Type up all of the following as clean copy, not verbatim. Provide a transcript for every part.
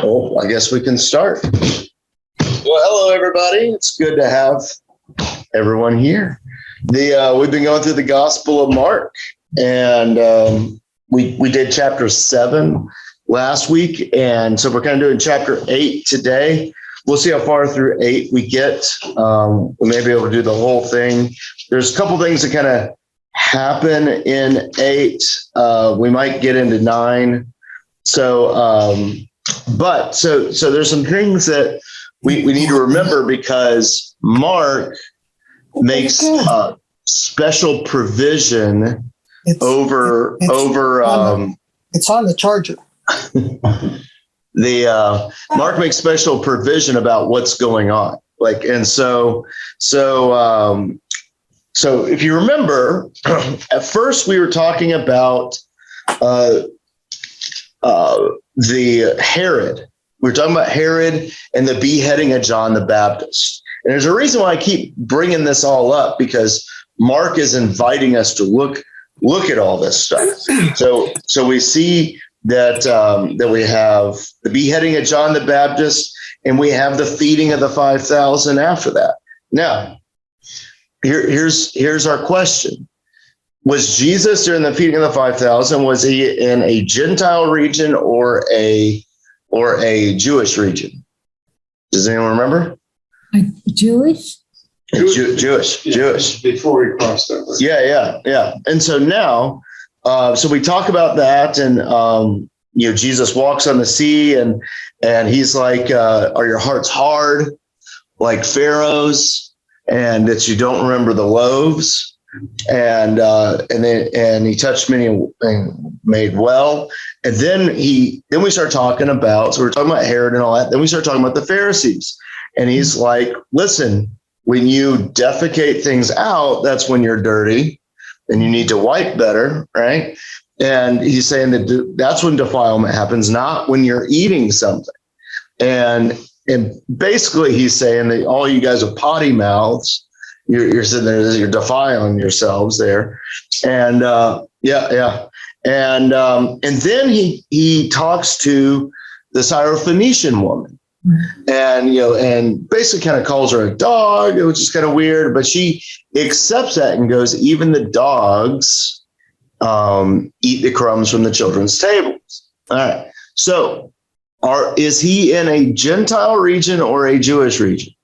Well, I guess we can start. Well, hello, everybody. It's good to have everyone here. We've been going through the Gospel of Mark, and we did chapter 7 last week, and so we're kind of doing chapter 8 today. We'll see how far through 8 we get. We may be able to do the whole thing. There's a couple things that kind of happen in 8. We might get into 9. So there's some things that we need to remember, because Mark makes special provision it's on the charger. Mark makes special provision about what's going on. So if you remember, at first we were talking about the Herod. We were talking about Herod and the beheading of John the Baptist. And there's a reason why I keep bringing this all up, because Mark is inviting us to look at all this stuff. So we see that we have the beheading of John the Baptist, and we have the feeding of the 5,000 after that. Now, here's our question. Was Jesus, during the feeding of the 5,000, was he in a Gentile region or a Jewish region? Does anyone remember? Jewish? Jewish. Before he crossed over. Yeah. And so now, so we talk about that, and Jesus walks on the sea, and he's like, "Are your hearts hard, like Pharaoh's, and that you don't remember the loaves?" And he touched many and made well. And then we start talking about, so we're talking about Herod and all that. Then we start talking about the Pharisees, and he's like, "Listen, when you defecate things out, that's when you're dirty, and you need to wipe better, right?" And he's saying that that's when defilement happens, not when you're eating something. And basically, he's saying that all you guys with potty mouths, you're sitting there, you're defiling yourselves there. And and then he talks to the Syrophoenician woman, and basically kind of calls her a dog, which is kind of weird, but she accepts that and goes, "Even the dogs eat the crumbs from the children's tables." All right. So is he in a Gentile region or a Jewish region?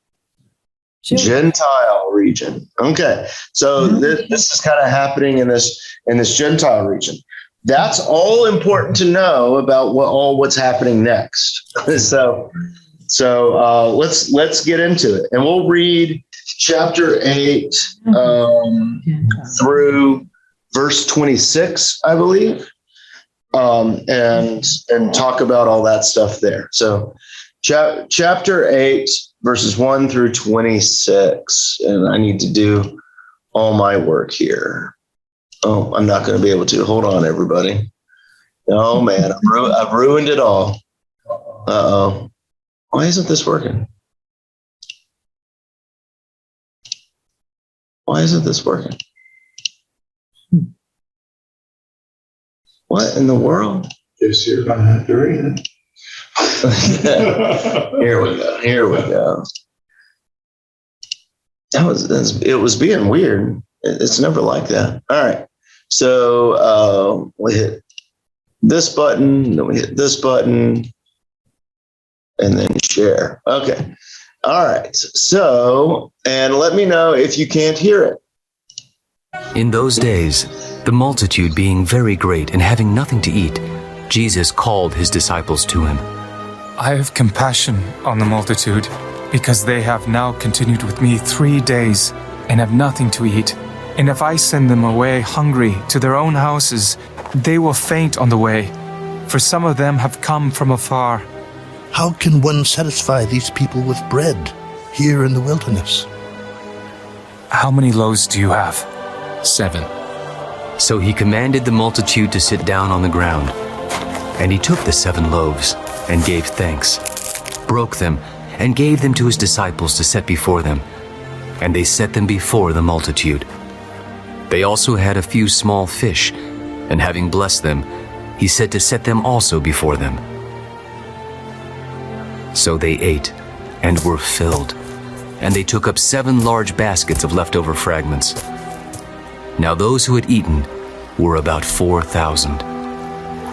Gentile region. Okay. So this is kind of happening in this Gentile region. That's all important to know about what's happening next. So let's get into it, and we'll read chapter 8 through verse 26, I believe, and talk about all that stuff there. So chapter 8. Verses 1 through 26. And I need to do all my work here. Oh, I'm not going to be able to. Hold on, everybody. Oh, man, I've ruined it all. Uh-oh. Why isn't this working? Why isn't this working? What in the world? Guess you're going to have to read it. Here we go. It was being weird. It's never like that. All right. So we hit this button, then we hit this button, and then share. Okay. All right. So, and let me know if you can't hear it. In those days, the multitude being very great and having nothing to eat, Jesus called his disciples to him. I have compassion on the multitude, because they have now continued with me 3 days and have nothing to eat. And if I send them away hungry to their own houses, they will faint on the way, for some of them have come from afar. How can one satisfy these people with bread here in the wilderness? How many loaves do you have? 7. So he commanded the multitude to sit down on the ground. And he took the 7 loaves and gave thanks, broke them, and gave them to his disciples to set before them. And they set them before the multitude. They also had a few small fish, and having blessed them, he said to set them also before them. So they ate and were filled, and they took up 7 large baskets of leftover fragments. Now those who had eaten were about 4,000.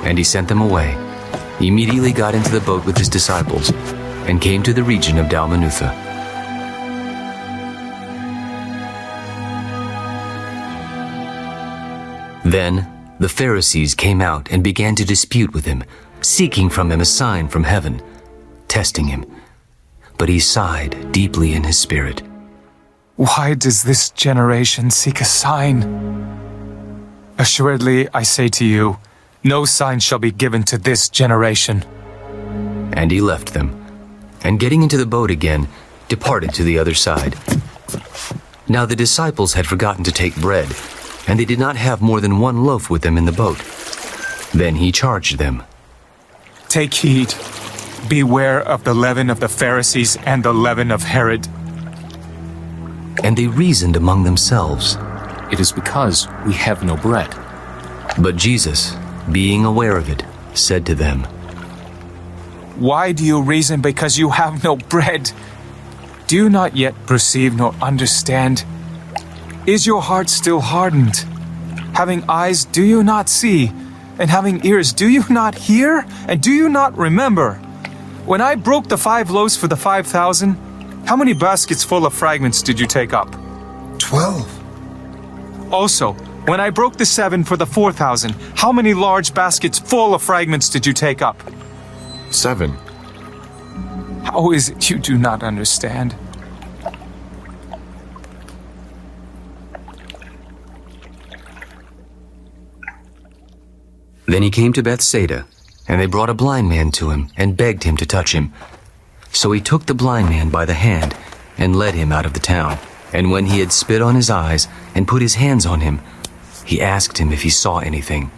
And he sent them away, immediately got into the boat with his disciples, and came to the region of Dalmanutha. Then the Pharisees came out and began to dispute with him, seeking from him a sign from heaven, testing him. But he sighed deeply in his spirit. Why does this generation seek a sign? Assuredly, I say to you, no sign shall be given to this generation. And he left them, and getting into the boat again, departed to the other side. Now the disciples had forgotten to take bread, and they did not have more than 1 loaf with them in the boat. Then he charged them. Take heed. Beware of the leaven of the Pharisees and the leaven of Herod. And they reasoned among themselves. It is because we have no bread. But Jesus, being aware of it, said to them, Why do you reason because you have no bread? Do you not yet perceive nor understand? Is your heart still hardened? Having eyes, do you not see? And having ears, do you not hear? And do you not remember? When I broke the 5 loaves for the 5,000, how many baskets full of fragments did you take up? 12. Also, when I broke the 7 for the 4,000, how many large baskets full of fragments did you take up? 7. How is it you do not understand? Then he came to Bethsaida, and they brought a blind man to him, and begged him to touch him. So he took the blind man by the hand, and led him out of the town. And when he had spit on his eyes, and put his hands on him, he asked him if he saw anything.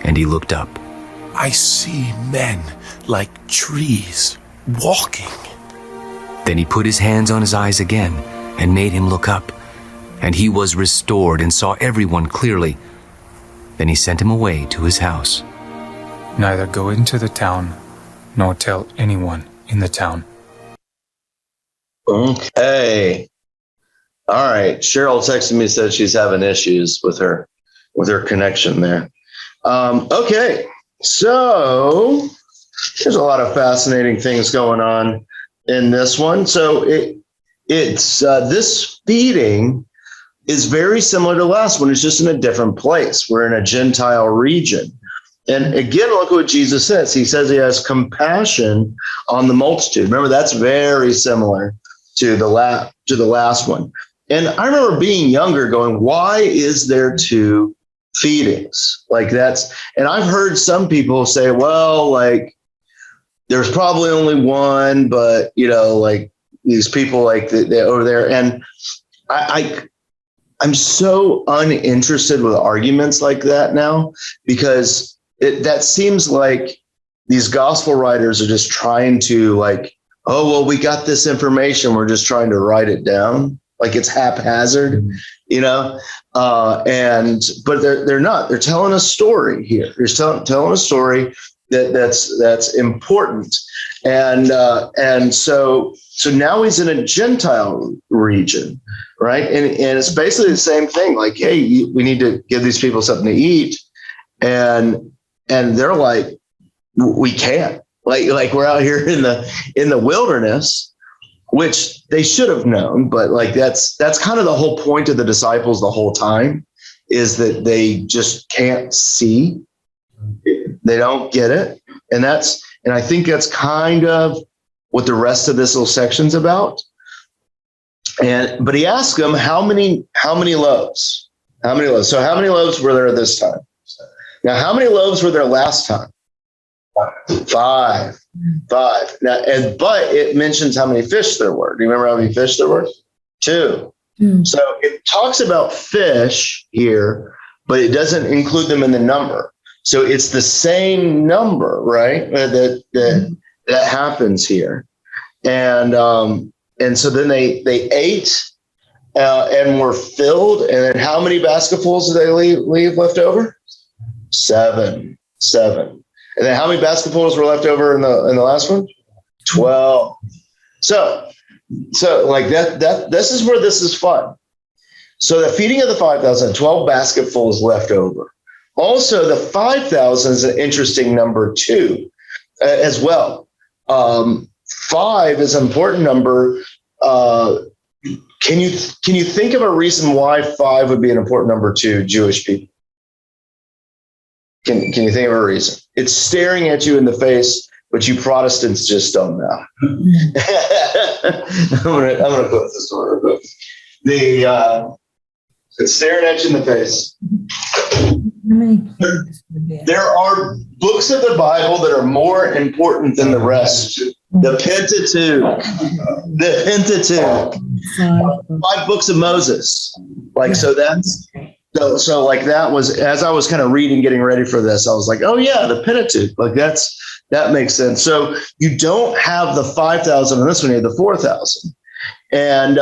And he looked up. I see men like trees walking. Then he put his hands on his eyes again, and made him look up. And he was restored, and saw everyone clearly. Then he sent him away to his house. Neither go into the town, nor tell anyone in the town. Okay. All right. Cheryl texted me, said she's having issues with her connection there. Okay. So there's a lot of fascinating things going on in this one. So it's this feeding is very similar to the last one. It's just in a different place. We're in a Gentile region. And again, look what Jesus says. He says he has compassion on the multitude. Remember, that's very similar to the last one. And I remember being younger going, why is there 2 feedings? Like and I've heard some people say, well, like there's probably only 1, but like these people like they over there. And I'm so uninterested with arguments like that now, because that seems like these gospel writers are just trying to like, oh, well, we got this information, we're just trying to write it down. Like it's haphazard, but they're not. They're telling a story here. They're telling a story that's important, and so now he's in a Gentile region, right? And it's basically the same thing. Like, hey, we need to give these people something to eat, and they're like, we can't. Like we're out here in the wilderness. Which they should have known, but like that's kind of the whole point of the disciples the whole time, is that they just can't see. They don't get it. And I think that's kind of what the rest of this little section's about. But he asked them, how many loaves? How many loaves? So how many loaves were there this time? Now, how many loaves were there last time? 5. Now, but it mentions how many fish there were. Do you remember how many fish there were? 2. So it talks about fish here, but it doesn't include them in the number. So it's the same number, right? That happens here. And so then they ate and were filled. And then how many basketfuls did they leave left over? 7. And then how many basketfuls were left over in the last one? 12. So like that this is where this is fun. So the feeding of the 5,000, 12 basketfuls left over. Also, the 5,000 is an interesting number too, as well. 5 is an important number. Can you think of a reason why 5 would be an important number to Jewish people? Can you think of a reason? It's staring at you in the face, but you Protestants just don't know. I'm gonna put this one. It's staring at you in the face. How many pages would there? There are books of the Bible that are more important than the rest. The Pentateuch. 5 books of Moses. Like, so that's, so like that was, as I was kind of reading, getting ready for this, I was like, oh yeah, the Pentateuch. Like that makes sense. So you don't have the 5,000 on this one, you have the 4,000. And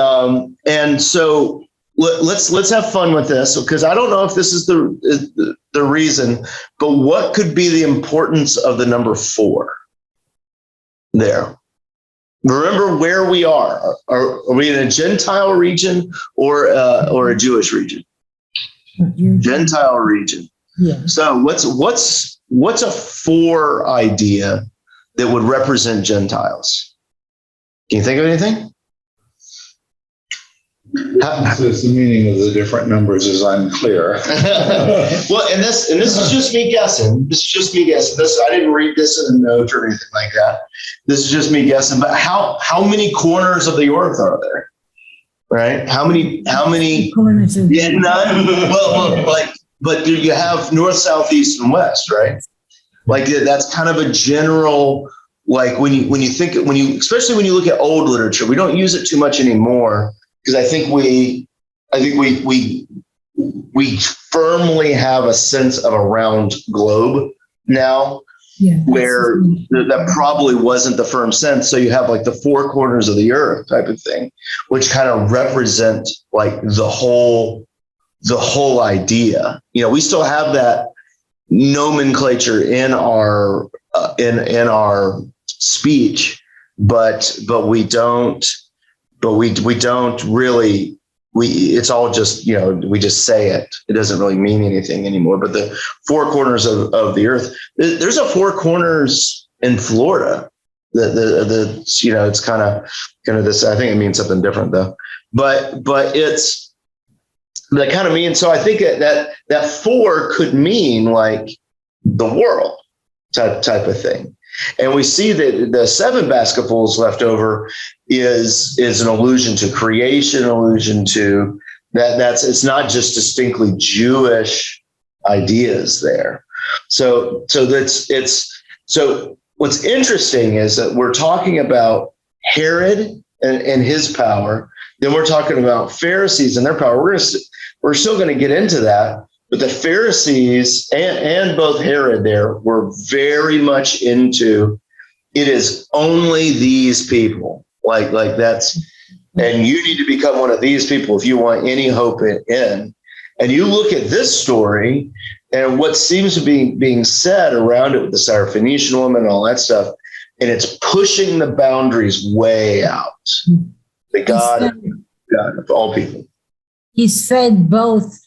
so let's have fun with this, because I don't know if this is the reason, but what could be the importance of the number 4 there? Remember where we are. Are we in a Gentile region or a Jewish region? Gentile region. Yeah. So what's a 4 idea that would represent Gentiles? Can you think of anything? Says the meaning of the different numbers is unclear. Well, and this is just me guessing. I didn't read this in a note or anything like that. This is just me guessing. But how many corners of the earth are there? Right? How many? Corners of Yeah, none. Well, like, but you have north, south, east, and west, right? Like that's kind of a general. Like especially when you look at old literature, we don't use it too much anymore. Because I think we firmly have a sense of a round globe now, where that probably wasn't the firm sense. So you have like the 4 corners of the earth type of thing, which kind of represent like the whole idea. You know, we still have that nomenclature in our speech, but we don't. But we don't really, it's all just, we just say it. It doesn't really mean anything anymore. But the 4 corners of the earth, there's a 4 corners in Florida. It's kind of this, I think it means something different though. But it's that kind of means, so I think that 4 could mean like the world type of thing. And we see that the 7 basketfuls left over is an allusion to creation, allusion to that. It's not just distinctly Jewish ideas there. So what's interesting is that we're talking about Herod and his power. Then we're talking about Pharisees and their power. We're still going to get into that. But the Pharisees and both Herod there were very much into, it is only these people. Like that's, and you need to become one of these people if you want any hope in. And you look at this story and what seems to be being said around it with the Syrophoenician woman and all that stuff, and it's pushing the boundaries way out. The God of all people. He's fed both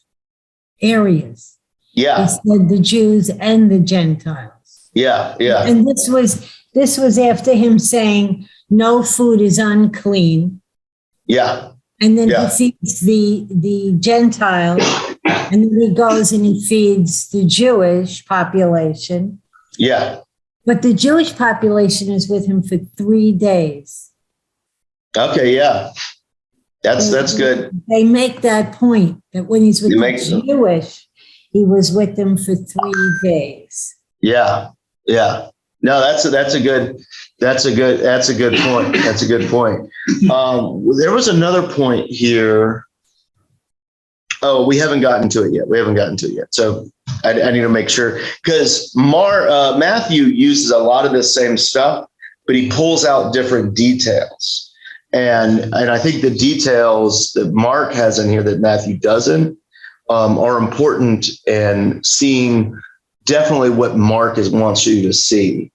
areas. Yeah. He said the Jews and the Gentiles. Yeah. And this was after him saying no food is unclean. Yeah. And then he feeds the Gentiles, and then he goes and he feeds the Jewish population. Yeah. But the Jewish population is with him for 3 days. Okay, yeah. That's good. They make that point that when he's with the Jewish, he was with them for 3 days. Yeah. No, that's a good point. That's a good point. There was another point here. Oh, we haven't gotten to it yet. So I need to make sure, because Matthew uses a lot of the same stuff, but he pulls out different details. And I think the details that Mark has in here that Matthew doesn't are important, and seeing definitely what Mark wants you to see,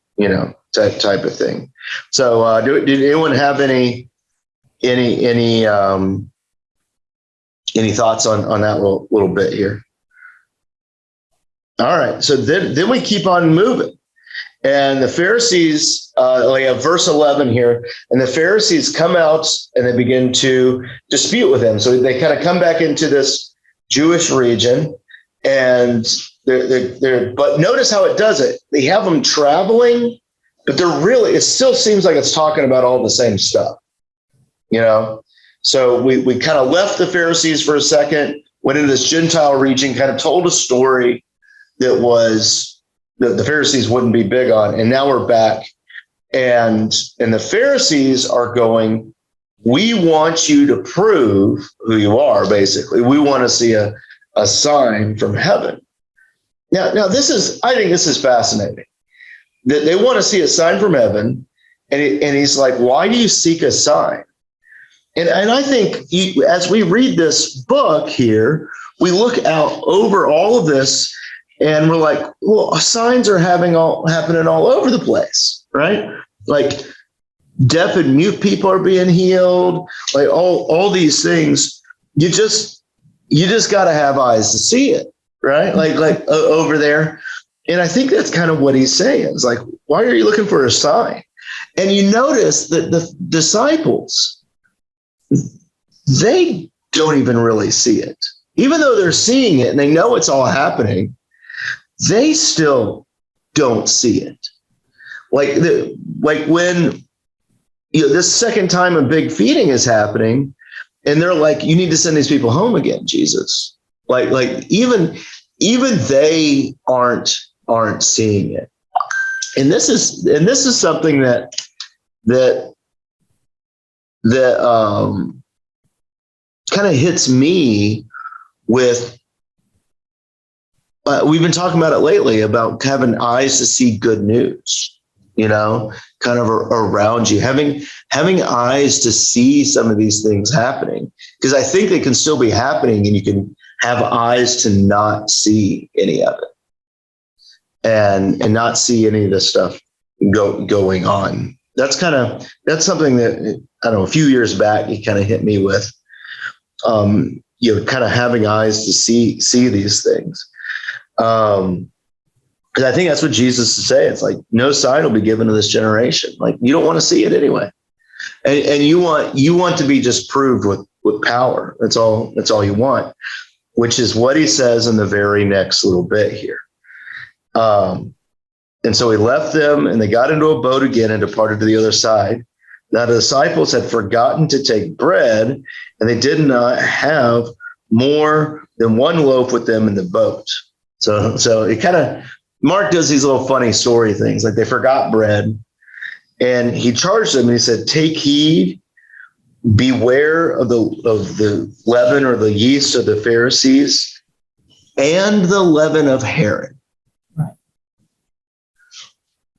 type of thing. So did anyone have any thoughts on that little bit here? All right. So then we keep on moving. And the Pharisees, like verse 11 here, and the Pharisees come out and they begin to dispute with him. So they kind of come back into this Jewish region, and but notice how it does it. They have them traveling, but it still seems like it's talking about all the same stuff, you know? So we kind of left the Pharisees for a second, went into this Gentile region, kind of told a story that was the Pharisees wouldn't be big on. And now we're back. And the Pharisees are going, we want you to prove who you are, basically. We want to see a sign from heaven. Now I think this is fascinating. That they want to see a sign from heaven. And he's like, why do you seek a sign? And I think as we read this book here, we look out over all of this, and we're like, well, signs are happening all over the place, right? Like deaf and mute people are being healed, like all these things. You just got to have eyes to see it, right? Like over there. And I think that's kind of what he's saying. It's like, why are you looking for a sign? And you notice that the disciples, they don't even really see it. Even though they're seeing it and they know it's all happening, they still don't see it. Like when this second time a big feeding is happening, and they're like, you need to send these people home again, Jesus. Like even they aren't seeing it. And this is something that kind of hits me with. We've been talking about it lately about having eyes to see good news, kind of around you, having eyes to see some of these things happening, because I think they can still be happening and you can have eyes to not see any of it and not see any of this stuff going on. That's something that, I don't know, a few years back, he kind of hit me with, kind of having eyes to see these things. Because I think that's what Jesus is saying. It's like, no sign will be given to this generation. Like, you don't want to see it anyway. And you want to be just proved with power. That's all you want, which is what he says in the very next little bit here. And so he left them and they got into a boat again and departed to the other side. Now the disciples had forgotten to take bread, and they did not have more than one loaf with them in the boat. So it kind of, Mark does these little funny story things, like they forgot bread, and he charged them and he said, take heed, beware of the leaven or the yeast of the Pharisees and the leaven of Herod. Right.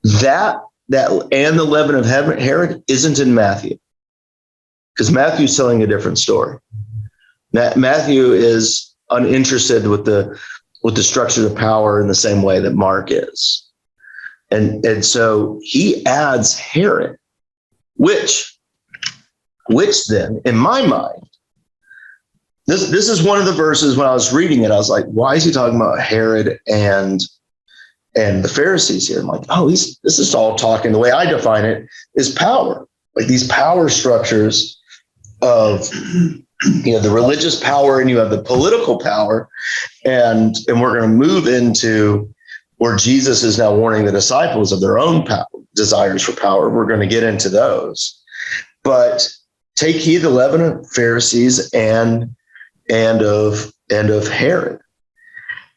That and the leaven of Herod isn't in Matthew, because Matthew's telling a different story. Matthew is uninterested with the structure of power in the same way that Mark is. And so he adds Herod, which then, in my mind, this is one of the verses when I was reading it, I was like, why is he talking about Herod and the Pharisees here? I'm like, oh, this is all talking, the way I define it, is power. Like these power structures of the religious power, and you have the political power, and we're going to move into where Jesus is now warning the disciples of their own power, desires for power. We're going to get into those, but take heed the leaven of Pharisees and of Herod,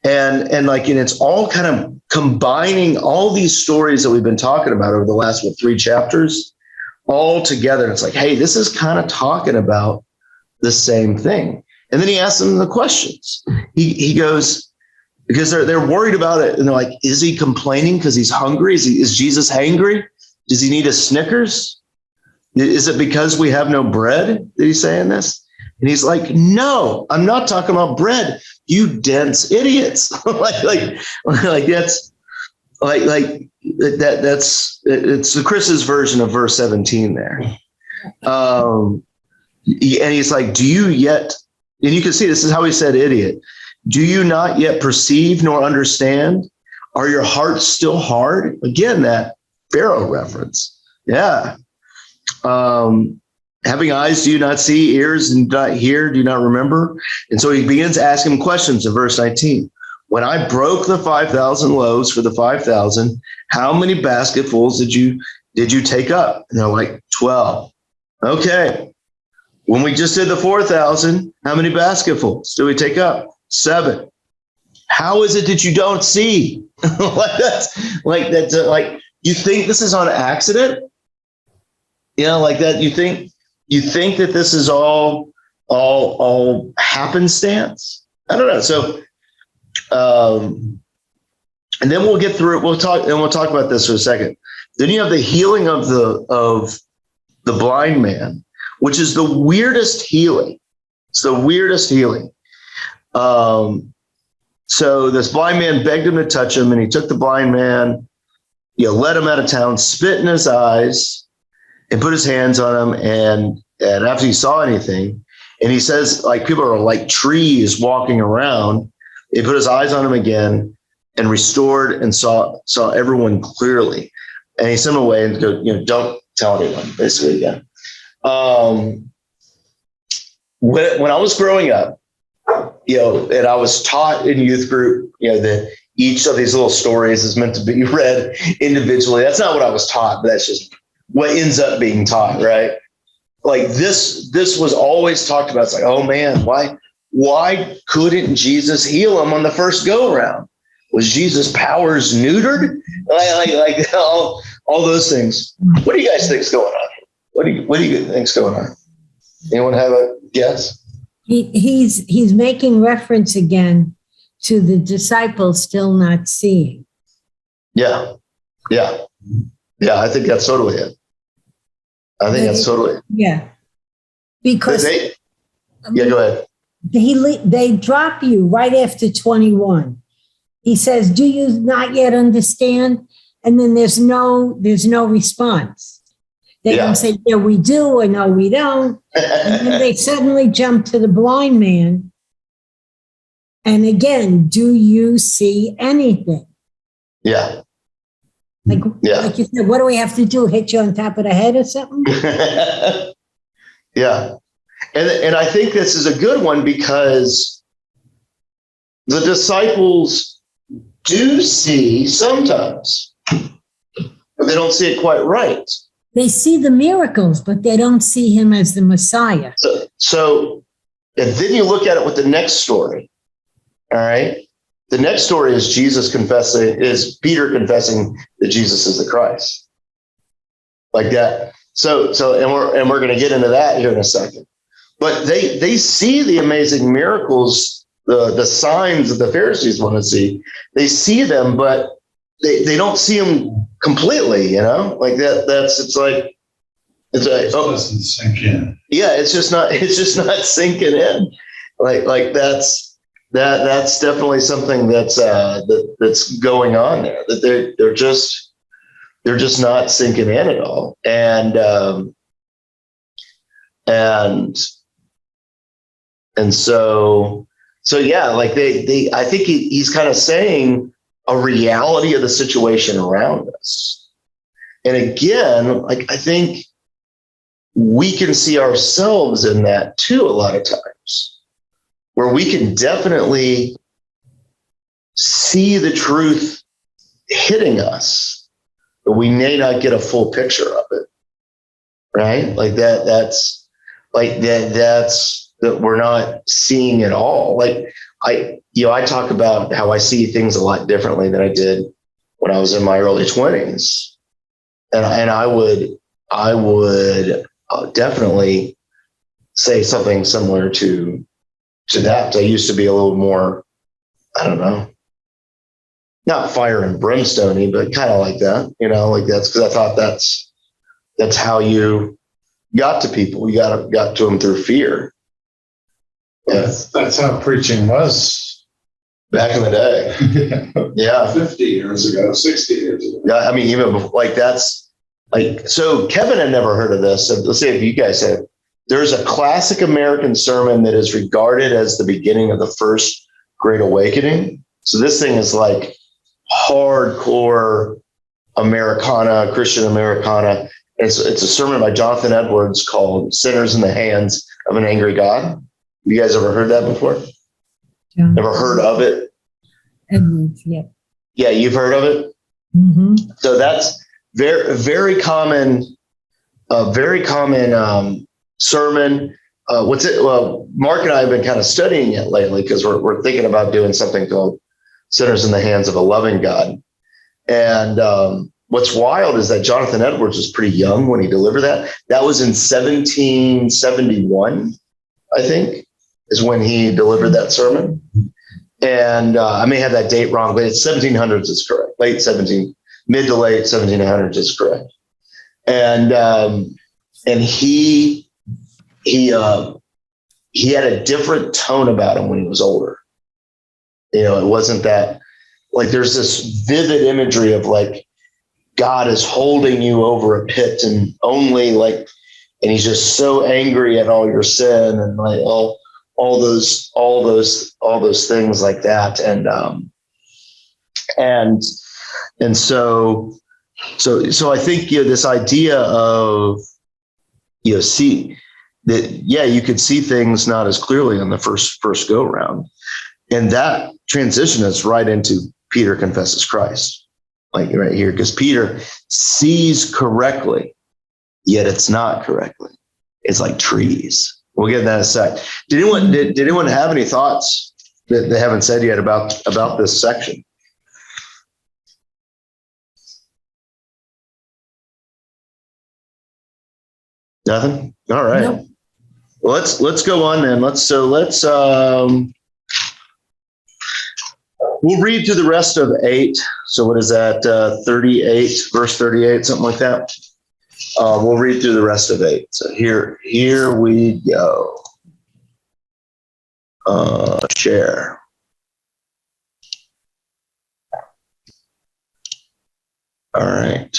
and it's all kind of combining all these stories that we've been talking about over the last 3 chapters all together. It's like, hey, this is kind of talking about the same thing. And then he asks them the questions. He goes, because they're worried about it, and they're like, is he complaining because he's hungry? Is Jesus hangry? Does he need a Snickers? Is it because we have no bread that he's saying this? And he's like, no, I'm not talking about bread, you dense idiots. like that's, It's the Chris's version of verse 17 there. And he's like, do you yet, and you can see this is how he said idiot. Do you not yet perceive nor understand? Are your hearts still hard? Again, that Pharaoh reference. Yeah. Having eyes, do you not see? Ears, and do not hear? Do you not remember? And so he begins to ask him questions in verse 19. When I broke the 5,000 loaves for the 5,000, how many basketfuls did you take up? And they're like, 12. Okay. When we just did the 4,000, how many basketfuls did we take up? 7. How is it that you don't see? Like you think this is on accident? Like that. You think that this is all happenstance? I don't know. So, and then we'll get through it. We'll talk about this for a second. Then you have the healing of the blind man, which is the weirdest healing. It's the weirdest healing. So this blind man begged him to touch him, and he took the blind man, led him out of town, spit in his eyes, and put his hands on him. And after he saw anything, and he says, like, people are like trees walking around. He put his eyes on him again and restored and saw everyone clearly. And he sent him away and go, don't tell anyone, basically. Yeah. When I was growing up, and I was taught in youth group, that each of these little stories is meant to be read individually. That's not what I was taught, but that's just what ends up being taught, right? Like this was always talked about. It's like, oh man, why couldn't Jesus heal him on the first go around? Was Jesus' powers neutered? Like all those things. What do you guys think's going on? What do you think's going on? Anyone have a guess? He's making reference again to the disciples still not seeing. Yeah. I think that's totally it. Yeah. Because go ahead. They drop you right after 21. He says, do you not yet understand? And then there's no response. They don't say, yeah, we do, or no, we don't. And then they suddenly jump to the blind man. And again, do you see anything? Yeah. Like you said, what do we have to do? Hit you on top of the head or something? Yeah. And I think this is a good one because the disciples do see sometimes, but they don't see it quite right. They see the miracles, but they don't see him as the Messiah. So, and then you look at it with the next story. All right. The next story is Peter confessing that Jesus is the Christ. Like that. So, and we're going to get into that here in a second. But they see the amazing miracles, the signs that the Pharisees want to see. They see them, but they don't see them completely, like that. It doesn't sink in. Yeah, it's just not sinking in. Like that's definitely something that's going on there. That they're just not sinking in at all. And so yeah, like I think he's kind of saying a reality of the situation around us. And again, like I think we can see ourselves in that too a lot of times, where we can definitely see the truth hitting us, but we may not get a full picture of it. Right? Like that's that we're not seeing it all. Like I talk about how I see things a lot differently than I did when I was in my early 20s. And I would definitely say something similar to that. I used to be a little more, I don't know, not fire and brimstone-y, but kind of like that, like that's because I thought that's how you got to people. You got to them through fear. That's how preaching was Back in the day. Yeah. 50 years ago, 60 years ago. Yeah. I mean, even like that's like, so Kevin had never heard of this. So let's see if you guys have. There's a classic American sermon that is regarded as the beginning of the first Great Awakening. So this thing is like hardcore Americana, Christian Americana. It's a sermon by Jonathan Edwards called Sinners in the Hands of an Angry God. You guys ever heard that before? Yeah. Never heard of it? Edwards, yeah. Yeah, you've heard of it? Mm-hmm. So that's very common sermon. Well, Mark and I have been kind of studying it lately because we're thinking about doing something called Sinners in the Hands of a Loving God. And what's wild is that Jonathan Edwards was pretty young when he delivered that. That was in 1771, I think, is when he delivered that sermon. And I may have that date wrong, but it's 1700s is correct. Mid to late 1700s is correct. And he had a different tone about him when he was older. You know, it wasn't that like there's this vivid imagery of like God is holding you over a pit and only like, and he's just so angry at all your sin and like all those things like that. And so I think, you know, this idea of, you know, see that, yeah, you could see things not as clearly on the first go round. And that transition is right into Peter confesses Christ, like right here, because Peter sees correctly, yet it's not correctly. It's like trees. We'll get to that in a sec. Did anyone have any thoughts that they haven't said yet about this section? Nothing? All right. Nope. Well, let's go on then. Let's we'll read through the rest of 8. So what is that? 38, verse 38, something like that. We'll read through the rest of 8. So here we go. Share. All right.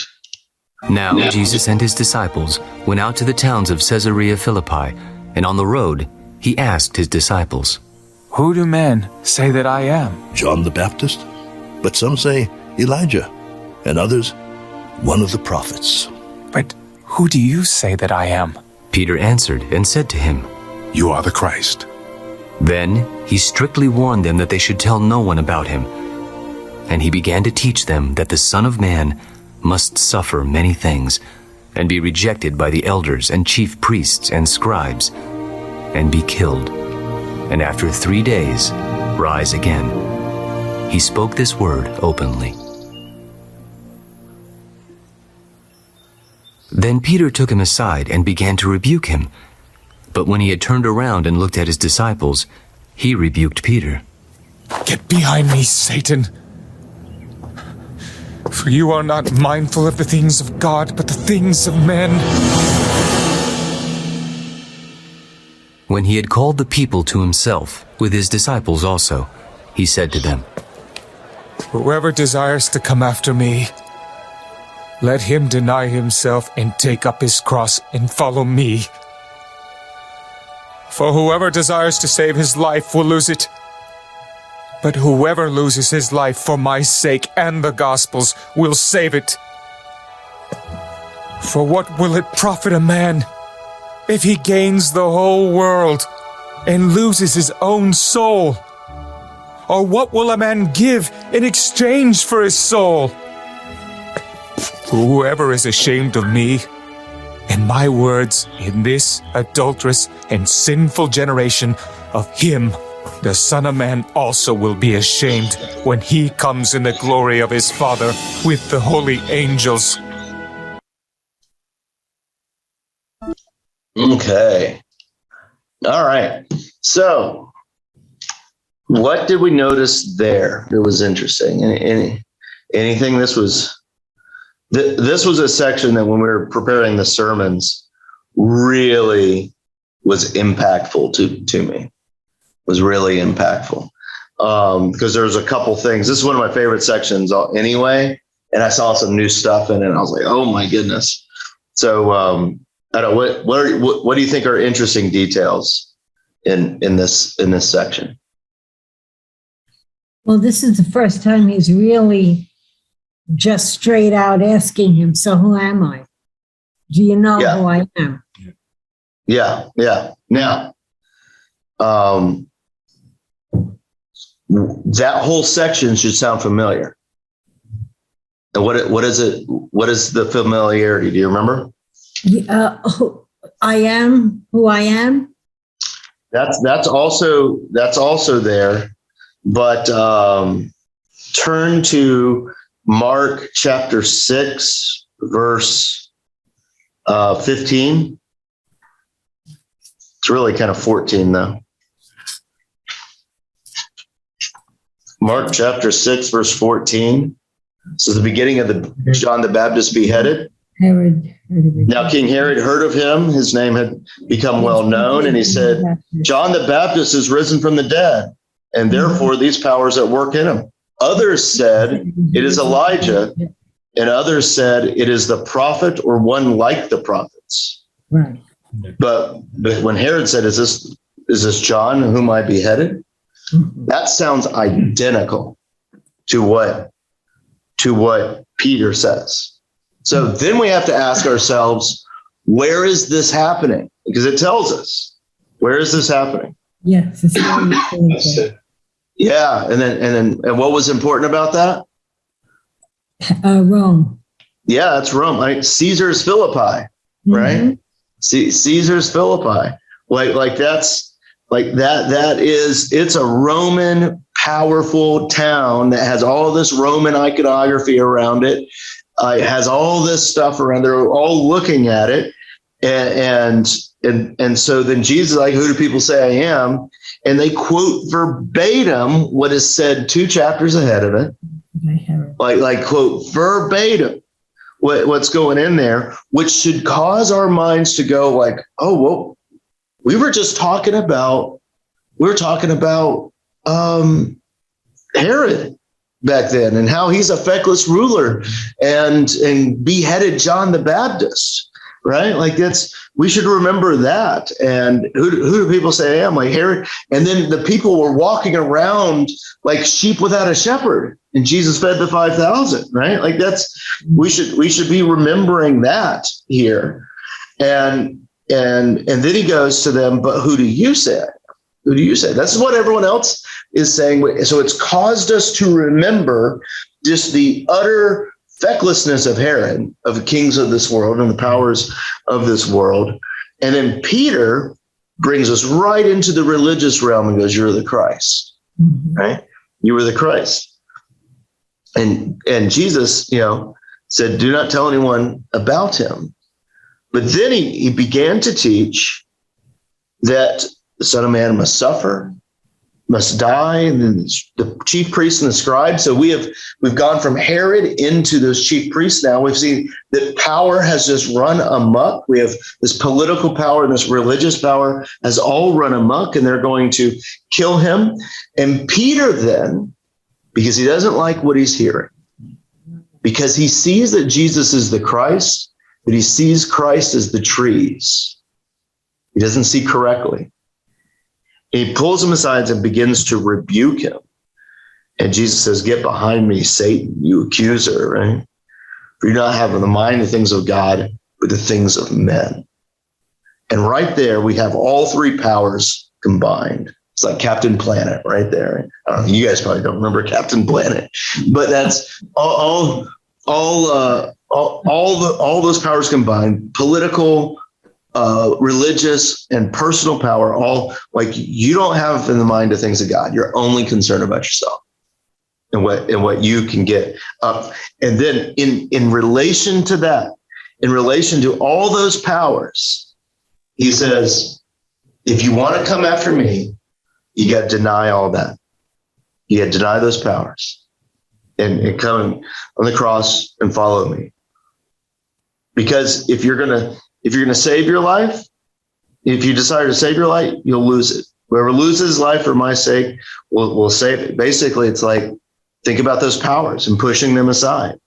Now Jesus and his disciples went out to the towns of Caesarea Philippi, and on the road he asked his disciples, "Who do men say that I am?" John the Baptist, but some say Elijah, and others one of the prophets. "But who do you say that I am?" Peter answered and said to him, You are the Christ. Then he strictly warned them that they should tell no one about him. And he began to teach them that the Son of Man must suffer many things, and be rejected by the elders and chief priests and scribes, and be killed, and after 3 days rise again. He spoke this word openly. Then Peter took him aside and began to rebuke him. But when he had turned around and looked at his disciples, he rebuked Peter. "Get behind me, Satan! For you are not mindful of the things of God, but the things of men." When he had called the people to himself, with his disciples also, he said to them, "Whoever desires to come after me, let him deny himself and take up his cross and follow me. For whoever desires to save his life will lose it. But whoever loses his life for my sake and the gospel's will save it. For what will it profit a man if he gains the whole world and loses his own soul? Or what will a man give in exchange for his soul? Whoever is ashamed of me and my words in this adulterous and sinful generation, of him the Son of Man also will be ashamed when he comes in the glory of his Father with the holy angels." Okay. All right. So what did we notice there that was interesting? Anything? This was a section that when we were preparing the sermons really was impactful to me. Was really impactful. because there's a couple things. This is one of my favorite sections anyway, and I saw some new stuff in it. And I was like, oh my goodness. So I don't know, what do you think are interesting details in this section? Well, this is the first time he's really just straight out asking him, so who am I? Do you know who I am? Yeah. Now, that whole section should sound familiar. And what is it? What is the familiarity? Do you remember? I am who I am. That's also there, but turn to Mark chapter 6, verse 15. It's really kind of 14 though. Mark chapter 6, verse 14. This is the beginning of the John the Baptist beheaded. Herod. Now King Herod heard of him. His name had become well known, and he said, John the Baptist is risen from the dead, and therefore these powers at work in him. Others said, it is Elijah, and others said, it is the prophet or one like the prophets. Right. But when Herod said, is this John whom I beheaded? That sounds identical to what Peter says. So then we have to ask ourselves, where is this happening? Because it tells us, where is this happening? Yes. Yeah. And what was important about that? Rome. Yeah, that's Rome. Caesar's Philippi, right? Caesar's Philippi. It's a Roman powerful town that has all this Roman iconography around it. It has all this stuff around. They're all looking at it. And so then Jesus is like, who do people say I am? And they quote verbatim what is said 2 chapters ahead of it. Like quote verbatim what's going in there, which should cause our minds to go like, oh, well, we were talking about Herod back then and how he's a feckless ruler and beheaded John the Baptist, right? Like we should remember that. And who do people say I am? Like Herod. And then the people were walking around like sheep without a shepherd, and Jesus fed the 5,000, right? Like we should be remembering that here. And then he goes to them, but who do you say? Who do you say? That's what everyone else is saying. So it's caused us to remember just the utter fecklessness of Herod, of the kings of this world and the powers of this world. And then Peter brings us right into the religious realm and goes, you're the Christ, right? You were the Christ. And Jesus, said, do not tell anyone about him. But then he began to teach that the Son of Man must suffer, must die, and then the chief priests and the scribes. So we've gone from Herod into those chief priests now. We've seen that power has just run amok. We have this political power and this religious power has all run amok, and they're going to kill him. And Peter then, because he doesn't like what he's hearing, because he sees that Jesus is the Christ, but he sees Christ as the trees. He doesn't see correctly. He pulls him aside and begins to rebuke him. And Jesus says, get behind me, Satan, you accuser, right? For you're not having the mind of things of God, but the things of men. And right there, we have all three powers combined. It's like Captain Planet right there. I don't know, you guys probably don't remember Captain Planet, but that's all those powers combined, political, religious, and personal power, all like you don't have in the mind of things of God. You're only concerned about yourself and what you can get up. And then in relation to that, in relation to all those powers, he says, if you want to come after me, you got to deny all that. You got to deny those powers and come on the cross and follow me. Because if you're gonna save your life, if you desire to save your life, you'll lose it. Whoever loses his life for my sake will save it. Basically, it's like, think about those powers and pushing them aside.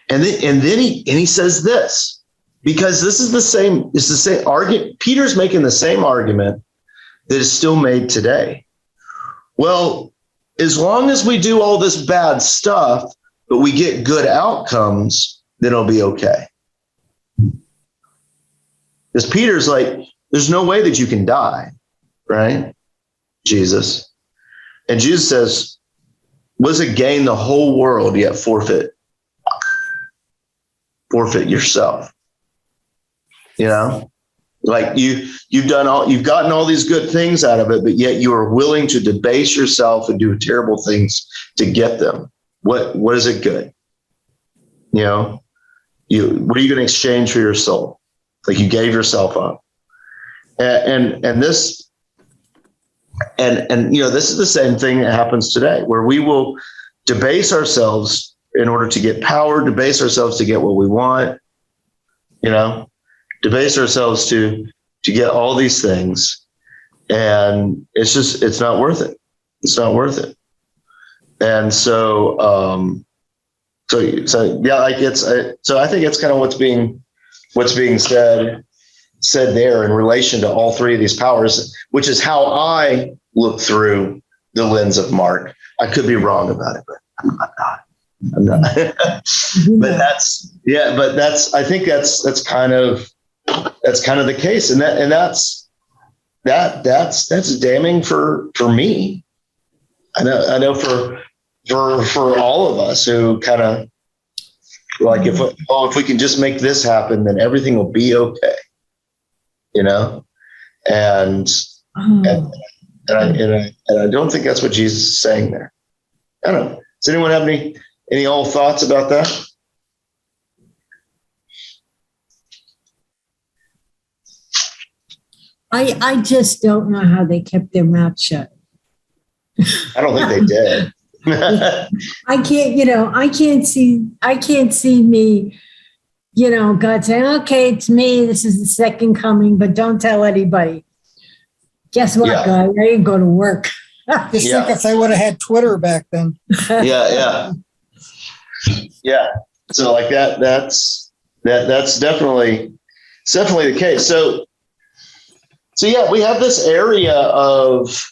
And then he says this, because it's the same argument. Peter's making the same argument that is still made today. Well, as long as we do all this bad stuff, but we get good outcomes, then it'll be okay. Because Peter's like, there's no way that you can die, right? Jesus. And Jesus says, what does it gain the whole world yet forfeit yourself? You know, like you've gotten all these good things out of it, but yet you are willing to debase yourself and do terrible things to get them. What is it good? You know, what are you going to exchange for your soul? Like, you gave yourself up. And this you know, this is the same thing that happens today, where we will debase ourselves in order to get power, debase ourselves to get what we want, you know, debase ourselves to get all these things. And it's not worth it. It's not worth it. And so yeah, like so I think it's kind of what's being said there in relation to all three of these powers, which is how I look through the lens of Mark. I could be wrong about it, but I'm not. But I think that's kind of the case. And that's damning for me. I know for all of us who kind of like, if we can just make this happen, then everything will be okay. You know, and I don't think that's what Jesus is saying there. I don't know. Does anyone have any old thoughts about that? I just don't know how they kept their mouth shut. I don't think they did. I can't see me, you know, God saying, okay, it's me. This is the second coming, but don't tell anybody. Guess what, God? I didn't go to work. Just think if they would have had Twitter back then. Yeah. So like that's definitely the case. So yeah, we have this area of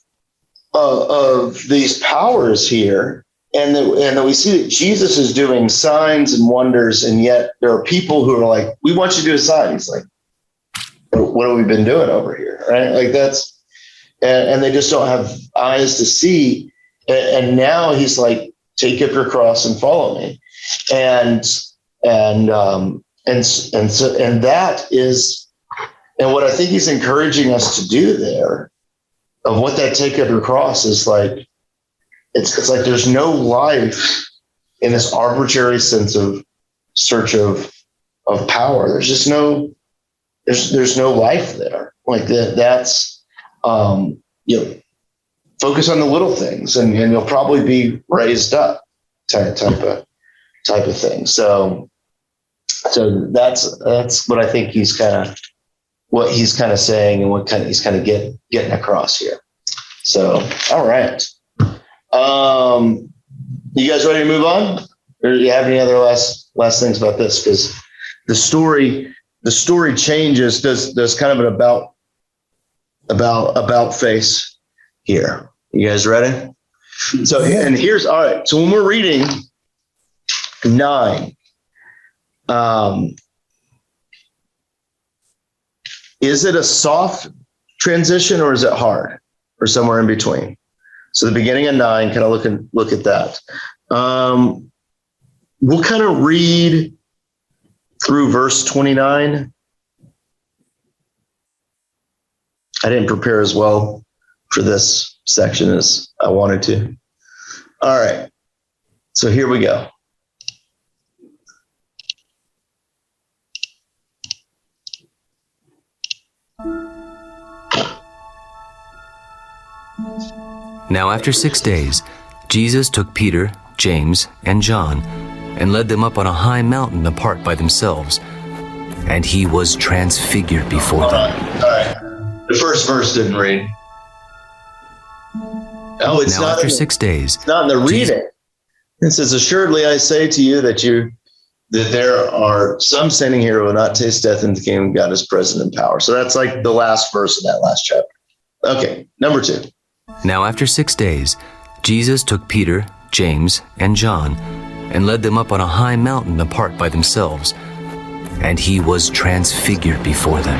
these powers here. And then we see that Jesus is doing signs and wonders, and yet there are people who are like, we want you to do a sign. He's like, what have we been doing over here? Right? Like that's, and they just don't have eyes to see. And now he's like, take up your cross and follow me. And that is, and what I think he's encouraging us to do there, of what that take up your cross is like, it's like there's no life in this arbitrary sense of search of power. There's just there's no life there. Like that's you know, focus on the little things, and you'll probably be raised up type of thing. So that's what I think he's kind of saying, and he's kind of getting across here. So all right. You guys ready to move on? Or do you have any other last things about this? Because the story changes, does kind of an about face here. You guys ready? So, and here's, all right. So when we're reading 9, is it a soft transition, or is it hard, or somewhere in between? So the beginning of 9, kind of look at that. We'll kind of read through verse 29. I didn't prepare as well for this section as I wanted to. All right. So here we go. Now after 6 days, Jesus took Peter, James, and John, and led them up on a high mountain apart by themselves, and he was transfigured before them. All right. The first verse didn't read. Oh, it's Now, not after in the, 6 days, it's not in the Jesus- reading. It says, assuredly I say to you that there are some standing here who will not taste death in the kingdom of God is present in power. So that's like the last verse of that last chapter. Okay, number 2. Now, after 6 days, Jesus took Peter, James, and John and led them up on a high mountain apart by themselves, and he was transfigured before them.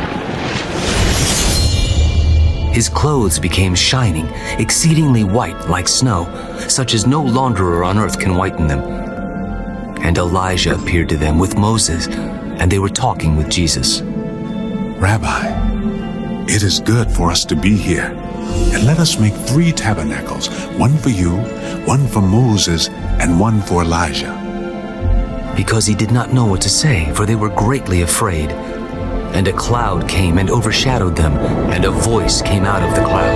His clothes became shining, exceedingly white like snow, such as no launderer on earth can whiten them. And Elijah appeared to them with Moses, and they were talking with Jesus. Rabbi, it is good for us to be here. And let us make 3 tabernacles, one for you, one for Moses, and one for Elijah. Because he did not know what to say, for they were greatly afraid. And a cloud came and overshadowed them, and a voice came out of the cloud.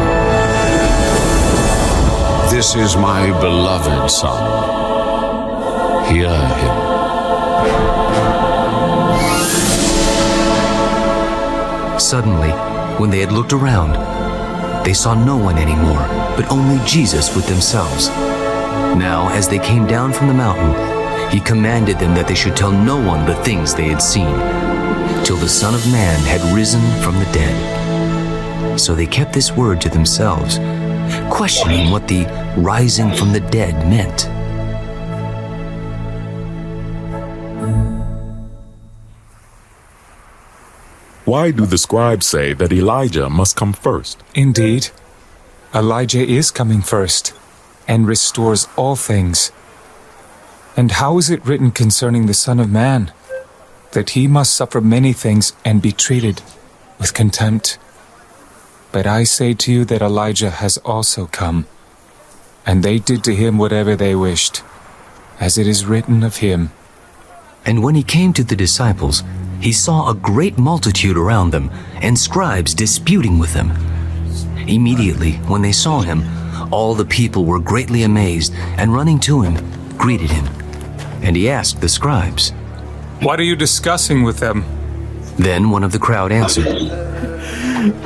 This is my beloved Son. Hear him. Suddenly, when they had looked around, they saw no one anymore, but only Jesus with themselves. Now, as they came down from the mountain, he commanded them that they should tell no one the things they had seen, till the Son of Man had risen from the dead. So they kept this word to themselves, questioning what the rising from the dead meant. Why do the scribes say that Elijah must come first? Indeed, Elijah is coming first and restores all things. And how is it written concerning the Son of Man? That he must suffer many things and be treated with contempt. But I say to you that Elijah has also come, and they did to him whatever they wished, as it is written of him. And when he came to the disciples, he saw a great multitude around them, and scribes disputing with them. Immediately, when they saw him, all the people were greatly amazed, and running to him, greeted him. And he asked the scribes, What are you discussing with them? Then one of the crowd answered,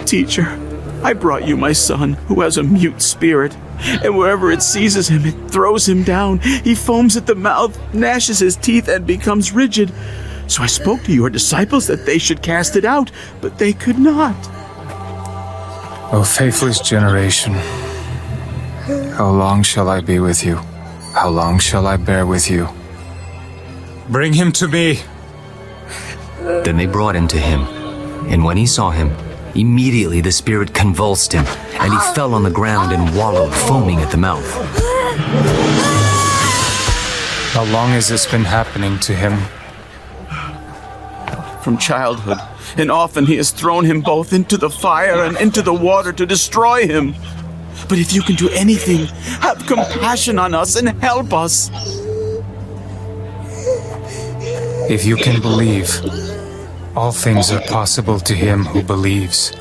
Teacher, I brought you my son, who has a mute spirit, and wherever it seizes him, it throws him down. He foams at the mouth, gnashes his teeth, and becomes rigid. So I spoke to your disciples that they should cast it out, but they could not. O faithless generation, how long shall I be with you? How long shall I bear with you? Bring him to me. Then they brought him to him. And when he saw him, immediately the spirit convulsed him, and he fell on the ground and wallowed, foaming at the mouth. How long has this been happening to him? From childhood, and often he has thrown him both into the fire and into the water to destroy him. But if you can do anything, have compassion on us and help us. If you can believe, all things are possible to him who believes.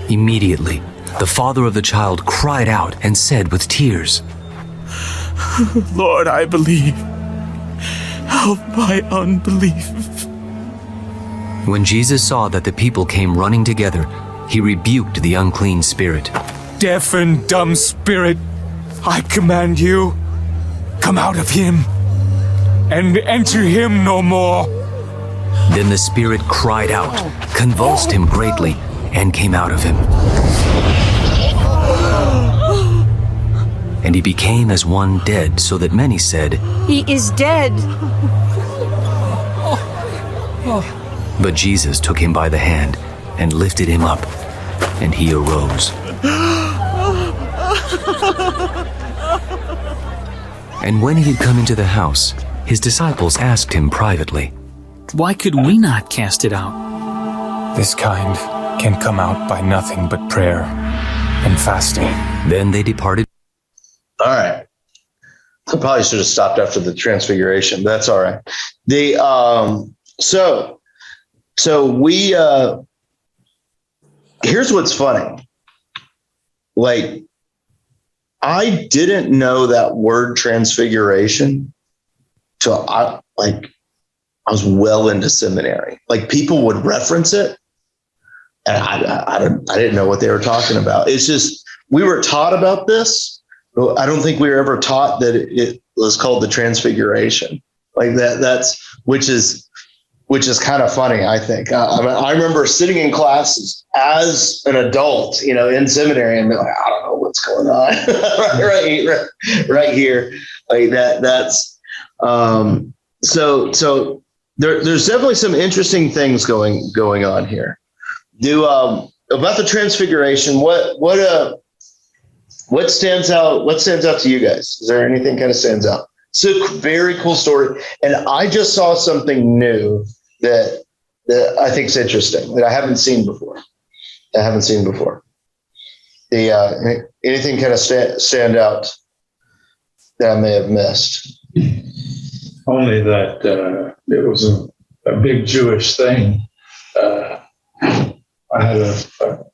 Immediately, the father of the child cried out and said with tears, Lord, I believe. Help my unbelief. When Jesus saw that the people came running together, he rebuked the unclean spirit. Deaf and dumb spirit, I command you, come out of him, and enter him no more. Then the spirit cried out, convulsed him greatly, and came out of him. And he became as one dead, so that many said, He is dead. But Jesus took him by the hand and lifted him up, and he arose. And when he had come into the house, his disciples asked him privately, Why could we not cast it out? This kind can come out by nothing but prayer and fasting. Then they departed. All right. I probably should have stopped after the transfiguration, but that's all right. So we here's what's funny. Like, I didn't know that word transfiguration till I was well into seminary. Like, people would reference it, and I didn't know what they were talking about. It's just, we were taught about this, Well, I don't think we were ever taught that it was called the Transfiguration, like that. Which is kind of funny. I think. I remember sitting in classes as an adult, in seminary, and be like, I don't know what's going on right here, like that. That's so. There's definitely some interesting things going on here. About the Transfiguration, what stands out? What stands out to you guys? Is there anything kind of stands out? It's a very cool story, and I just saw something new that I think is interesting that I haven't seen before. Anything kind of stand out that I may have missed? Only that it was a big Jewish thing. I had a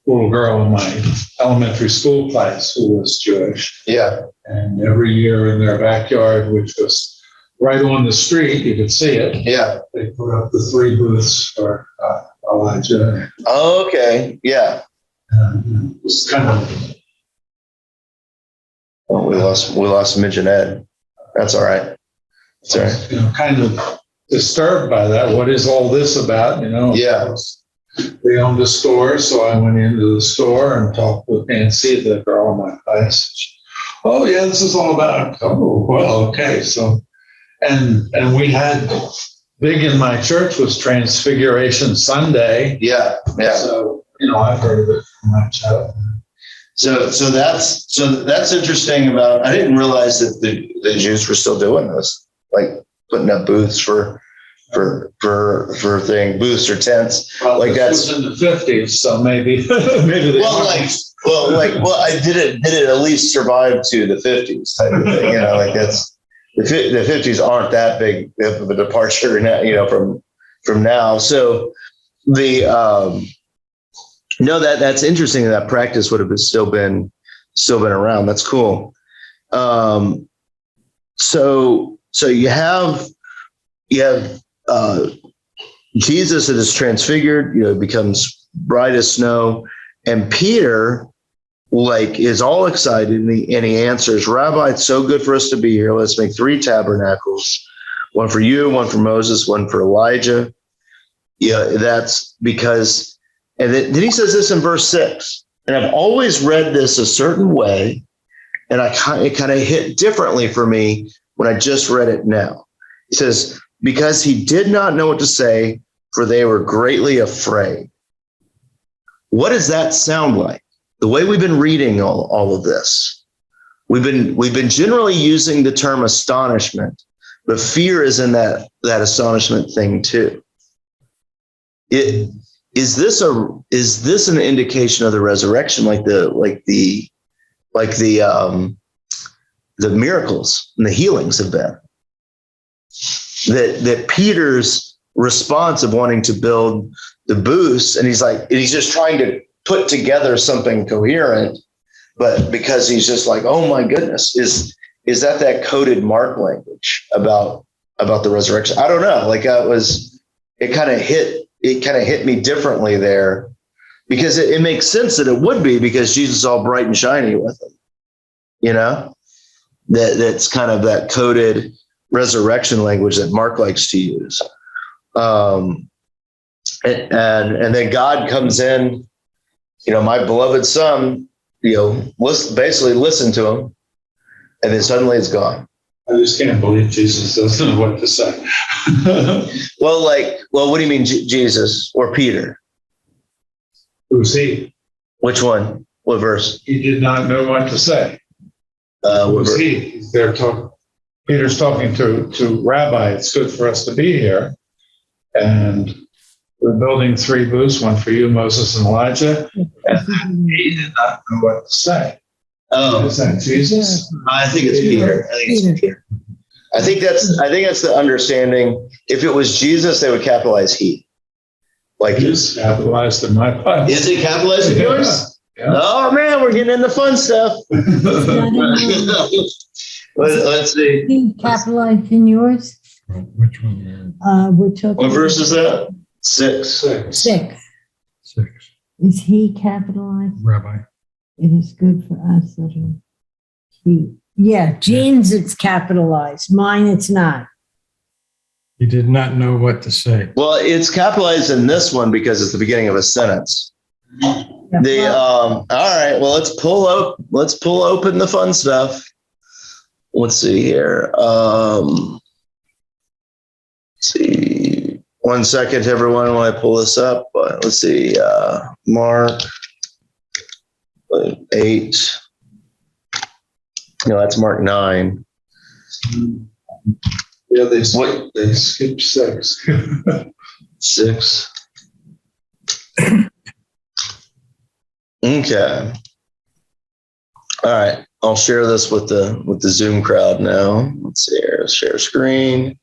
little girl in my elementary school class who was Jewish. Yeah. And every year in their backyard, which was right on the street, you could see it. Yeah. They put up the 3 booths for Elijah. Oh, okay. Yeah. It was kind of. Well, we lost Midge and Ed. That's all right. That's all right. Kind of disturbed by that. What is all this about? Yeah. They owned a store, so I went into the store and talked with Nancy, the girl in my class. Oh yeah, this is all about. Oh well, okay. So, and we had big in my church was Transfiguration Sunday. Yeah. So I've heard of it from my child. So that's interesting about. I didn't realize that the Jews were still doing this, like putting up booths for booths or tents. Well, like this was in the 50s, so maybe they did it at least survive to the 50s type of thing, like that's the 50s aren't that big of a departure now, from now. So that's interesting. That practice would have still been around. That's cool. So you have Jesus that is transfigured, becomes bright as snow, and Peter is all excited and he answers, Rabbi, it's so good for us to be here. Let's make 3 tabernacles, one for you, one for Moses, one for Elijah. Yeah, that's because, and then he says this in verse 6, and I've always read this a certain way, and it kind of hit differently for me when I just read it now. He says, because he did not know what to say, for they were greatly afraid. What does that sound like? The way we've been reading all of this, we've been generally using the term astonishment, but fear is in that astonishment thing too. Is this an indication of the resurrection, like the miracles and the healings have been? That Peter's response of wanting to build the booths, and he's just trying to put together something coherent, but because he's just like, oh my goodness, is that coded Mark language about the resurrection? I don't know. It kind of hit me differently there, because it makes sense that it would be, because Jesus is all bright and shiny with him. That's kind of that coded resurrection language that Mark likes to use. And then God comes in, my beloved son, basically listen to him, and then suddenly it's gone. I just can't believe Jesus doesn't know what to say. Well, what do you mean, Jesus or Peter? Who's he? Which one? What verse? He did not know what to say. Who's he? He's there talking. Peter's talking to Rabbi. It's good for us to be here. And we're building 3 booths, one for you, Moses, and Elijah. And he did not know what to say. Oh, is that Jesus? I think it's Peter. I think that's the understanding. If it was Jesus, they would capitalize he. It's capitalized in my Bible. Is it capitalized in yours? Yeah. Oh man, we're getting into fun stuff. Let's see. He capitalized in yours? Which one? What verse is that? 6. 6. Is he capitalized? Rabbi. It is good for us that are. Yeah, Jean's it's capitalized. Mine it's not. He did not know what to say. Well, it's capitalized in this one because it's the beginning of a sentence. All right, well, let's pull open the fun stuff. Let's see here. Let's see. 1 second, everyone, while I pull this up. Let's see. Mark 8. No, that's Mark 9. Yeah, they skipped 6. 6. Okay. All right. I'll share this with the Zoom crowd now. Let's see here. Share screen.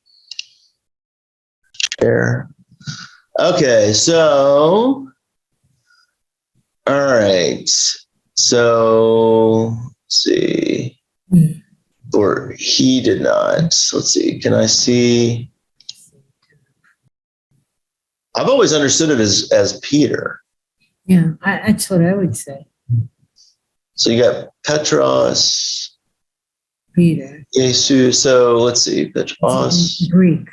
Share. Okay. So, all right. So, let's see. Or he did not. Let's see. Can I see? I've always understood it as Peter. Yeah, that's what I would say. So you got Petros, Peter. Jesus. So let's see, Petros. Greek.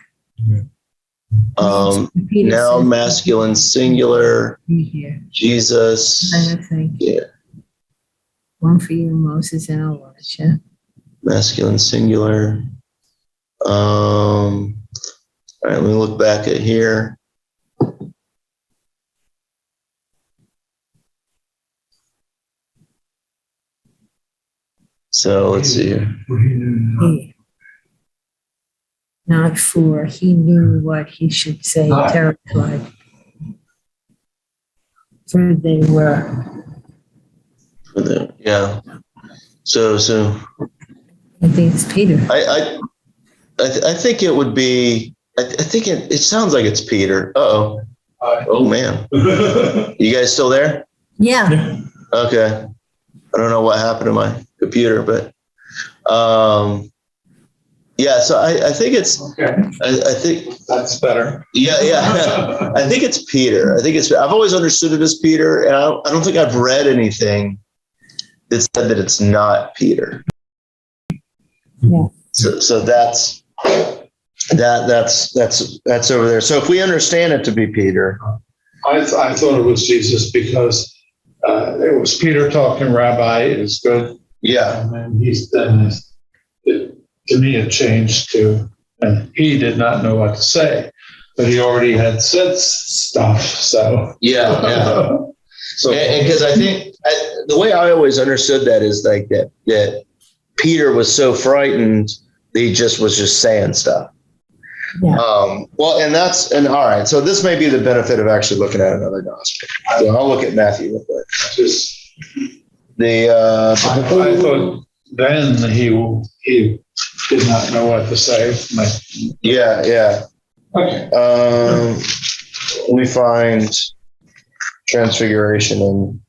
Now masculine singular. Here. Jesus. I think. Yeah. One for you, Moses and Elijah. Masculine singular. All right, let me look back at here. So let's see. Not for, he knew what he should say, terrified. For they were. Yeah. So I think it's Peter. I think it would be. I think it sounds like it's Peter. Uh-oh. Oh man. You guys still there? Yeah. Okay. I don't know what happened to my computer, but yeah. So I think it's. Okay. I think That's better. Yeah. I think it's Peter. I've always understood it as Peter, and I don't think I've read anything that said that it's not Peter. Yeah. So that's over there. So if we understand it to be Peter, I thought it was Jesus because it was Peter talking, Rabbi is good. Yeah. And then to me, it changed to, and he did not know what to say, but he already had said stuff. So, yeah. So, and because I think the way I always understood that is like that Peter was so frightened that he was just saying stuff. Yeah. Well, and all right. So this may be the benefit of actually looking at another gospel. So I'll look at Matthew real quick. just, I thought then he did not know what to say. Yeah. Okay. Let me find Transfiguration and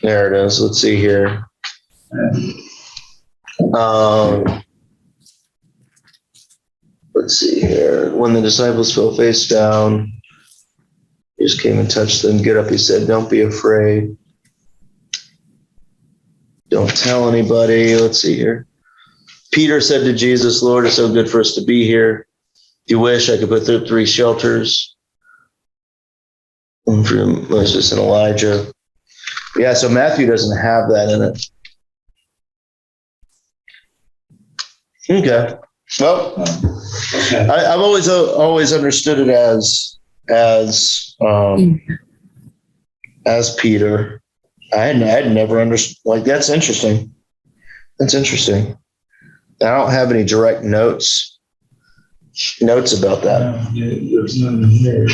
there it is. Let's see here. Let's see here. When the disciples fell face down, he just came and touched them. Get up, he said, don't be afraid. Don't tell anybody. Let's see here. Peter said to Jesus, Lord, it's so good for us to be here. If you wish, I could put there 3 shelters. One for Moses and Elijah. Yeah, so Matthew doesn't have that in it. Okay. Well, I've always understood it as Peter. I had never understood. Like, that's interesting. That's interesting. I don't have any direct notes about that. There's none here.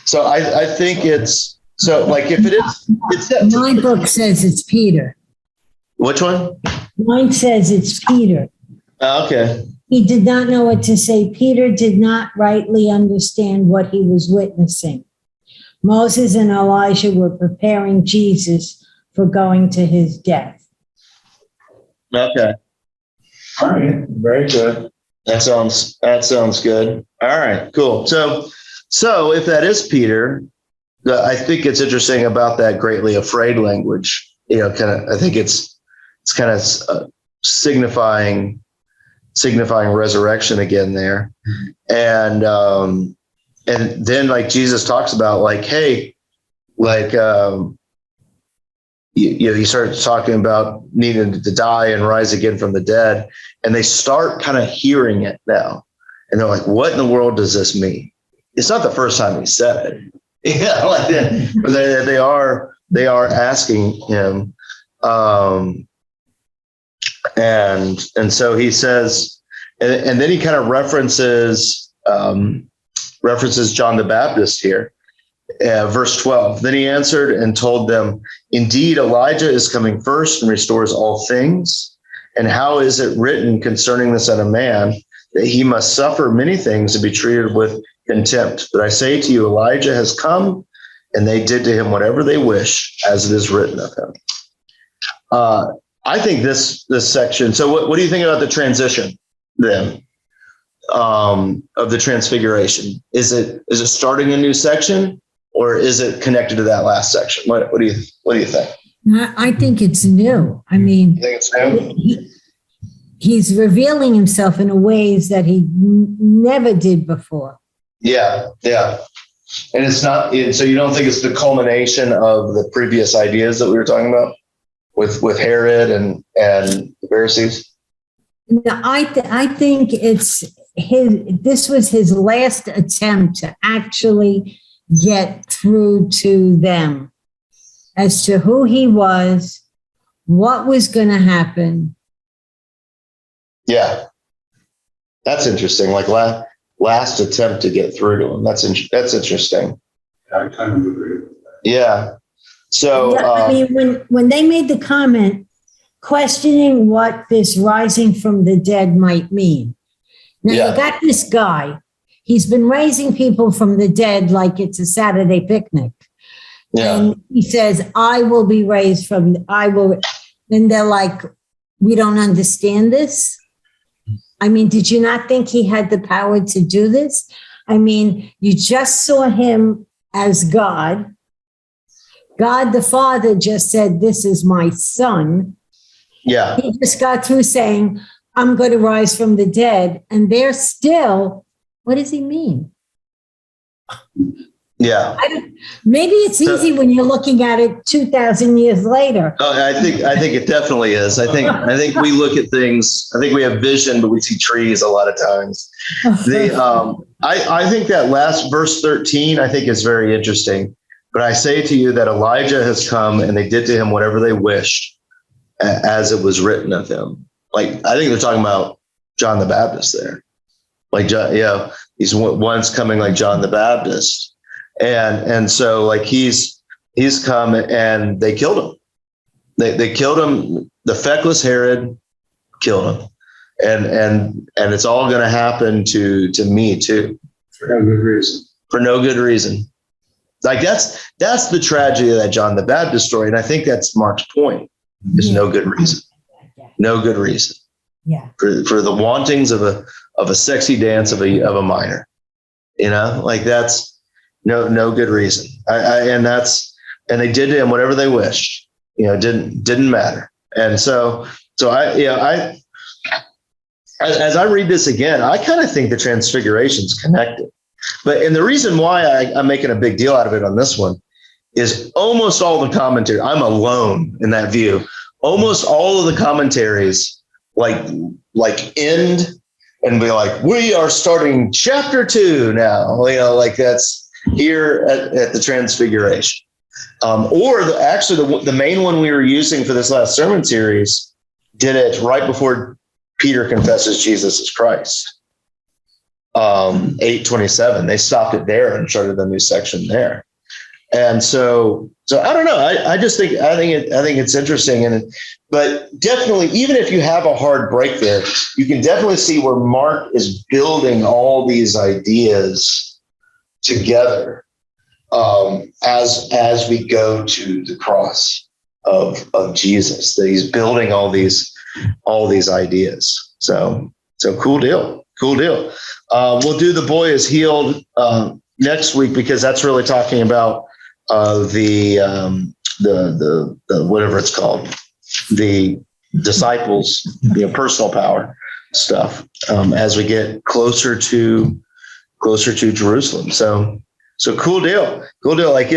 So I think it's so like if it is, it's my book says it's Peter. Which one? Mine says it's Peter. Okay. He did not know what to say. Peter did not rightly understand what he was witnessing. Moses and Elijah were preparing Jesus for going to his death. Okay. All right. Very good. That sounds good. All right, cool. So if that is Peter, I think it's interesting about that greatly afraid language. I think it's kind of signifying resurrection again there. And then like Jesus talks about like, hey, like, he starts talking about needing to die and rise again from the dead. And they start kind of hearing it now. And they're like, what in the world does this mean? It's not the first time he said it. Yeah, like they are asking him. And so he says, and then he kind of references John the Baptist here. Verse 12, then he answered and told them, indeed, Elijah is coming first and restores all things. And how is it written concerning the Son of Man that he must suffer many things and be treated with contempt? But I say to you, Elijah has come, and they did to him whatever they wish, as it is written of him. I think this section. So what do you think about the transition then of the transfiguration? Is it starting a new section, or is it connected to that last section? What do you think? I think it's new. I mean, You think it's new? he's revealing himself in ways that he never did before. Yeah. And it's not. So you don't think it's the culmination of the previous ideas that we were talking about with Herod and the Pharisees? No, I think it's this was his last attempt to actually get through to them as to who he was, what was going to happen. Yeah, that's interesting. Like last attempt to get through to him. That's interesting. I kind of agree with that. Yeah. So Yeah, I mean, when they made the comment questioning what this rising from the dead might mean. Now Yeah. you got this guy. He's been raising people from the dead like it's a Saturday picnic. yeah, And he says, I will be raised from, and they're like, we don't understand this. I mean, did you not think he had the power to do this? I mean, you just saw him as God. God the Father just said, this is my son. yeah, He just got through saying, I'm going to rise from the dead. And they're still, what does he mean? yeah. Maybe it's easy when you're looking at it 2,000 years later. I think it definitely is. I think we look at things. I think we have vision, but we see trees a lot of times. I think that last verse 13, I think is very interesting. But I say to you that Elijah has come, and they did to him whatever they wished, as it was written of him. Like, I think they're talking about John the Baptist there. Like, he's once coming like John the Baptist. And so like he's come and they killed him. They killed him. The feckless Herod killed him. And it's all going to happen to me too. For no good reason. For no good reason. Like that's the tragedy of that John the Baptist story. And I think that's Mark's point. There's no good reason. No good reason. Yeah. For the wantings of a sexy dance of a minor. Like that's no good reason. And they did to him whatever they wished. Didn't matter. And so as I read this again, I kind of think the transfiguration's connected. And the reason why I'm making a big deal out of it on this one is almost all the commentary. I'm alone in that view. Almost all of the commentaries like end and be like, we are starting chapter 2 now. Like that's here at the Transfiguration. Or the main one we were using for this last sermon series did it right before Peter confesses Jesus is Christ. 8:27. They stopped it there and started the new section there. And so I don't know. I think it's interesting. But definitely, even if you have a hard break there, you can definitely see where Mark is building all these ideas together as we go to the cross of Jesus. That he's building all these ideas. So cool deal. We'll do The Boy is Healed next week, because that's really talking about of the whatever it's called, the disciples, personal power stuff, as we get closer to Jerusalem. So cool deal. Like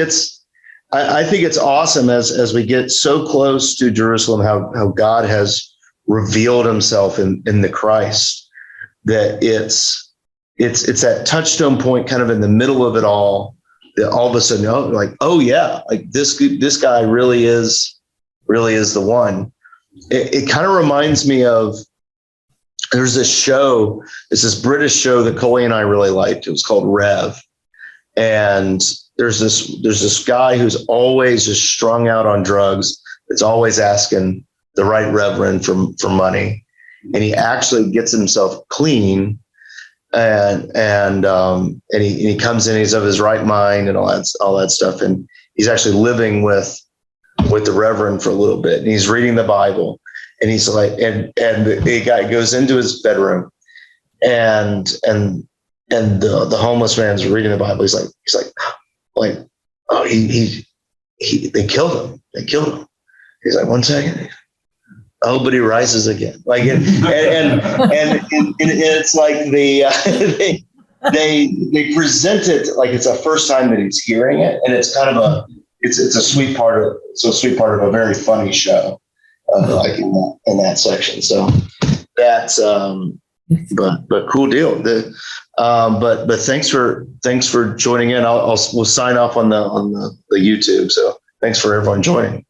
I think it's awesome as we get so close to Jerusalem, how God has revealed himself in the Christ, that it's that touchstone point kind of in the middle of it all, that all of a sudden, like this guy really is the one. It kind of reminds me of, there's this show, it's this British show that Coley and I really liked. It was called Rev. And there's this guy who's always just strung out on drugs. It's always asking the right reverend for money. And he actually gets himself clean, and he comes in, he's of his right mind and all that stuff. And he's actually living with the reverend for a little bit, and he's reading the Bible, and he's like, and the guy goes into his bedroom, and the homeless man's reading the Bible. He's like, oh, they killed him. He's like, 1 second. Oh, but he rises again. Like, and it's like they present it like it's the first time that he's hearing it, and it's kind of it's a sweet part of a very funny show, like in that section. So that's but cool deal. But thanks for joining in. We'll sign off on the YouTube. So thanks for everyone joining.